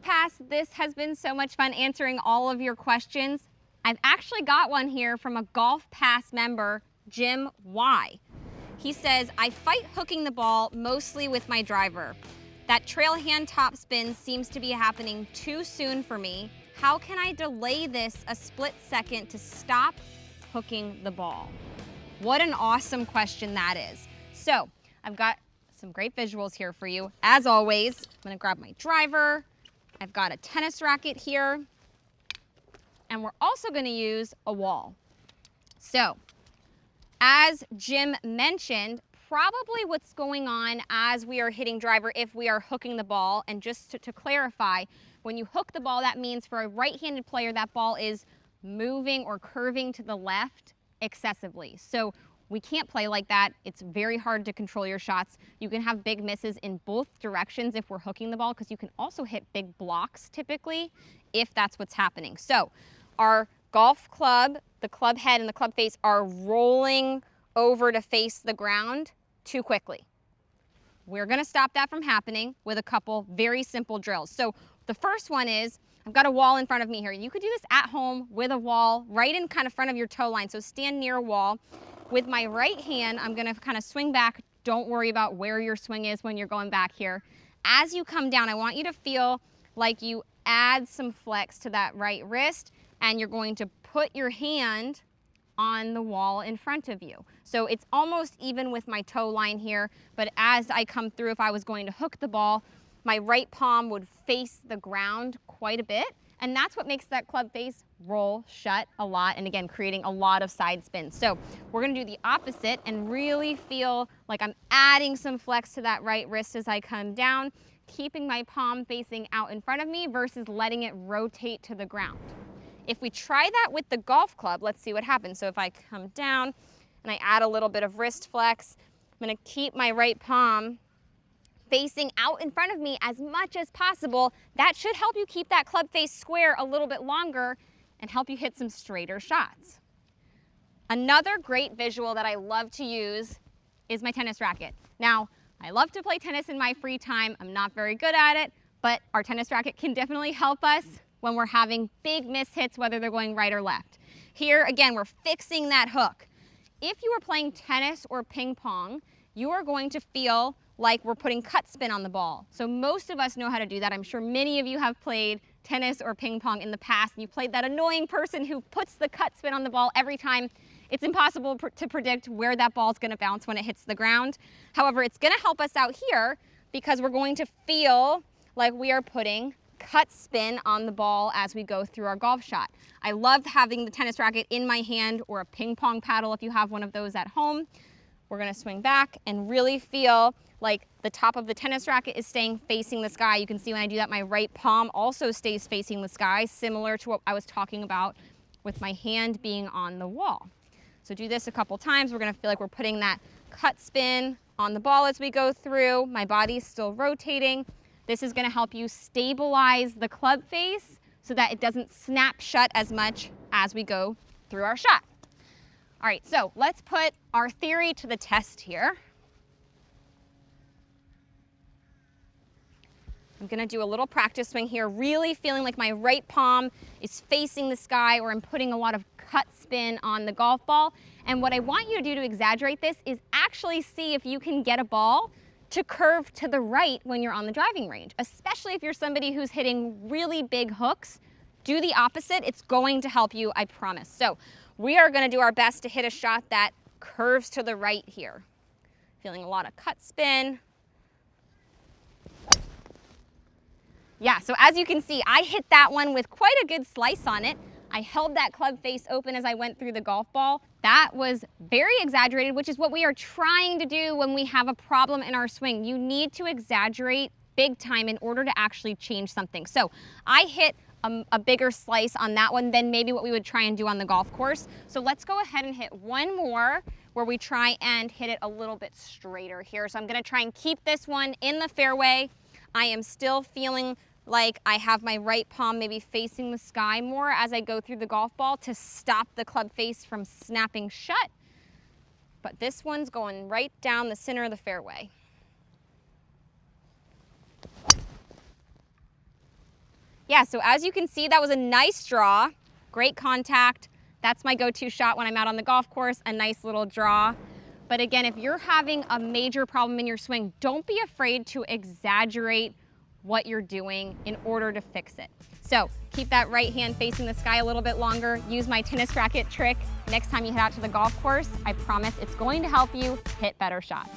GolfPass. This has been so much fun answering all of your questions. I've actually got one here from a GolfPass member, Jim Y. He says, I fight hooking the ball mostly with my driver. That trail hand topspin seems to be happening too soon for me. How can I delay this a split second to stop hooking the ball? What an awesome question that is. So I've got some great visuals here for you. As always, I'm gonna grab my driver. I've got a tennis racket here. And we're also gonna use a wall. So, as Jim mentioned, probably what's going on as we are hitting driver if we are hooking the ball, and just to clarify, when you hook the ball, that means for a right-handed player, that ball is moving or curving to the left excessively. So we can't play like that. It's very hard to control your shots. You can have big misses in both directions if we're hooking the ball, because you can also hit big blocks typically if that's what's happening. So our golf club, the club head and the club face are rolling over to face the ground too quickly. We're gonna stop that from happening with a couple very simple drills. So the first one is, I've got a wall in front of me here. You could do this at home with a wall right in kind of front of your toe line. So stand near a wall. With my right hand, I'm gonna kind of swing back. Don't worry about where your swing is when you're going back here. As you come down, I want you to feel like you add some flex to that right wrist, and you're going to put your hand on the wall in front of you. So it's almost even with my toe line here, but as I come through, if I was going to hook the ball, my right palm would face the ground quite a bit, and that's what makes that club face roll shut a lot, and again, creating a lot of side spins. So we're gonna do the opposite and really feel like I'm adding some flex to that right wrist as I come down, keeping my palm facing out in front of me versus letting it rotate to the ground. If we try that with the golf club, let's see what happens. So if I come down and I add a little bit of wrist flex, I'm gonna keep my right palm facing out in front of me as much as possible. That should help you keep that club face square a little bit longer and help you hit some straighter shots. Another great visual that I love to use is my tennis racket. Now, I love to play tennis in my free time. I'm not very good at it, but our tennis racket can definitely help us when we're having big miss hits, whether they're going right or left. Here, again, we're fixing that hook. If you are playing tennis or ping pong, you are going to feel like we're putting cut spin on the ball. So most of us know how to do that. I'm sure many of you have played tennis or ping pong in the past, and you played that annoying person who puts the cut spin on the ball every time. It's impossible to predict where that ball is gonna bounce when it hits the ground. However, it's gonna help us out here because we're going to feel like we are putting cut spin on the ball as we go through our golf shot. I love having the tennis racket in my hand, or a ping pong paddle if you have one of those at home. We're gonna swing back and really feel like the top of the tennis racket is staying facing the sky. You can see when I do that, my right palm also stays facing the sky, similar to what I was talking about with my hand being on the wall. So do this a couple times. We're gonna feel like we're putting that cut spin on the ball as we go through. My body's still rotating. This is gonna help you stabilize the club face so that it doesn't snap shut as much as we go through our shot. All right, so let's put our theory to the test here. I'm gonna do a little practice swing here, really feeling like my right palm is facing the sky, or I'm putting a lot of cut spin on the golf ball. And what I want you to do to exaggerate this is actually see if you can get a ball to curve to the right when you're on the driving range, especially if you're somebody who's hitting really big hooks. Do the opposite. It's going to help you, I promise. So we are gonna do our best to hit a shot that curves to the right here. Feeling a lot of cut spin. Yeah, so as you can see, I hit that one with quite a good slice on it. I held that club face open as I went through the golf ball. That was very exaggerated, which is what we are trying to do when we have a problem in our swing. You need to exaggerate big time in order to actually change something. So I hit a bigger slice on that one than maybe what we would try and do on the golf course. So let's go ahead and hit one more where we try and hit it a little bit straighter here. So I'm gonna try and keep this one in the fairway. I am still feeling like I have my right palm maybe facing the sky more as I go through the golf ball to stop the club face from snapping shut. But this one's going right down the center of the fairway. Yeah, so as you can see, that was a nice draw, great contact. That's my go-to shot when I'm out on the golf course, a nice little draw. But again, if you're having a major problem in your swing, don't be afraid to exaggerate what you're doing in order to fix it. So keep that right hand facing the sky a little bit longer. Use my tennis racket trick next time you head out to the golf course. I promise it's going to help you hit better shots.